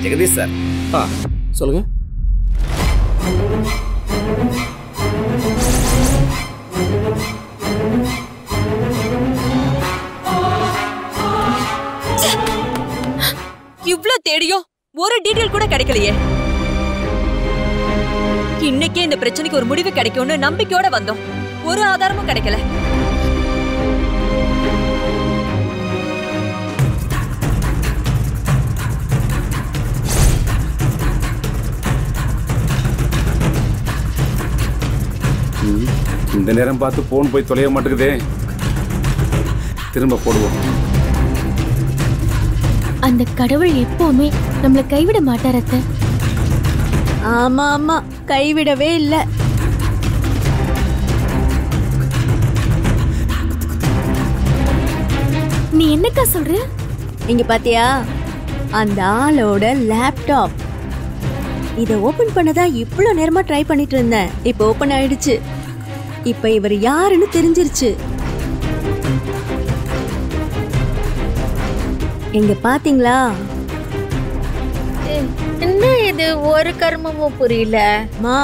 Jagadish sir. சொல்லுங்க. இவ்ளோ தேடியோ ஒரு டீடைல் கூட கிடைக்கலையே. இன்னைக்கே இந்த பிரச்சனைக்கு ஒரு முடிவு கிடைக்கும்னு நம்பிக்கையோட வந்தோம். ஒரு ஆதாரமும் கிடைக்கல. இந்த நேரம் பார்த்து போன் போய் தொலைய மாட்டேங்குதே. திரும்ப போடுவோம். அந்த கடவுள் எப்பவுமே நம்மள கைவிட மாட்டார் அத்தை. ஆமா ஆமா, கைவிடவே இல்ல. நீ என்னக்கா சொல்ற? இங்க பாத்தியா, அந்த ஆளோட லேப்டாப். இத ஓபன் பண்ணதா இவ்வளவு நேரமா ட்ரை பண்ணிட்டு இருந்தேன். இப்ப ஓபன் ஆயிடுச்சு. இப்ப இவர் யாருன்னு தெரிஞ்சிருச்சு. இங்க பாத்தீங்களா? என்ன இது ஒரு கர்மமும் புரியல. மா,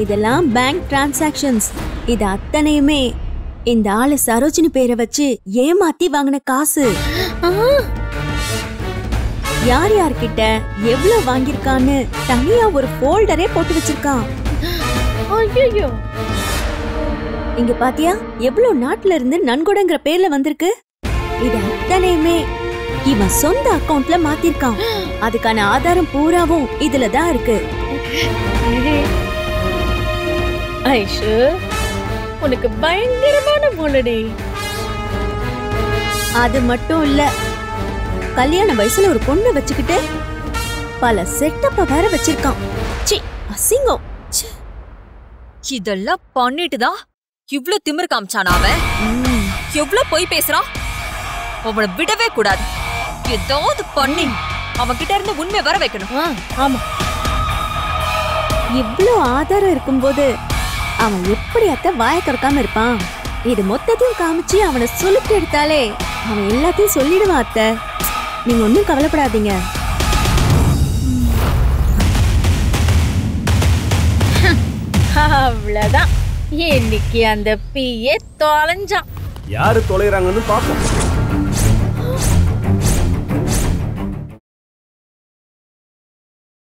இதெல்லாம் பேங்க் டிரான்சாக்ஷன்ஸ். இது அத்தனையுமே இந்த ஆளு சரோஜினி பேரை வச்சு ஏமாத்தி வாங்கின காசு. யார் யார்கிட்ட எவ்வளவு வாங்கியிருக்கான்னு தனியா ஒரு ஃபோல்டரே போட்டு வச்சிருக்கான். ஐயோ, இங்க பாத்தியா எவ்வளவு நாட்டுல இருந்து நன்கொடைங்கிற பேர்ல வந்திருக்கு. இது அத்தனையுமே இவன் சொந்த அக்கவுண்ட்ல மாத்திருக்கான். அதுக்கான ஆதாரம் பூராவும் இதுலதான் இருக்கு. ஐஷு, உனக்கு பயங்கரமான மூளடி. அது மட்டும் இல்ல, கல்யாண வயசுல ஒரு பொண்ணை வச்சுக்கிட்டு பல செட்டப்ப வேற வச்சிருக்கான். சி, அசிங்கம். இதெல்லாம் பண்ணிட்டுதான் இவ்ளோ திமிரு காமிச்சான் அவன். எவ்ளோ பொய் பேசுறான். அவனை விடவே கூடாது. ஏதாவது பண்ணி அவன் கிட்ட இருந்து உண்மை வர வைக்கணும். ஆமா, இவ்ளோ ஆதாரம் இருக்கும்போது அவன் எப்படி அத்தை வாய திறக்காம இருப்பான்? இது மொத்தத்தையும் காமிச்சு அவனை சுலுக்கு எடுத்தாலே அவன் எல்லாத்தையும் சொல்லிடுவான். அத்தை, நீங்க ஒன்னும் கவலைப்படாதீங்க. அவ்வளவுதான். இன்னைக்கு அந்த பிஏ தொலைஞ்சான். யாரு தொலைறாங்கன்னு பாப்போம்.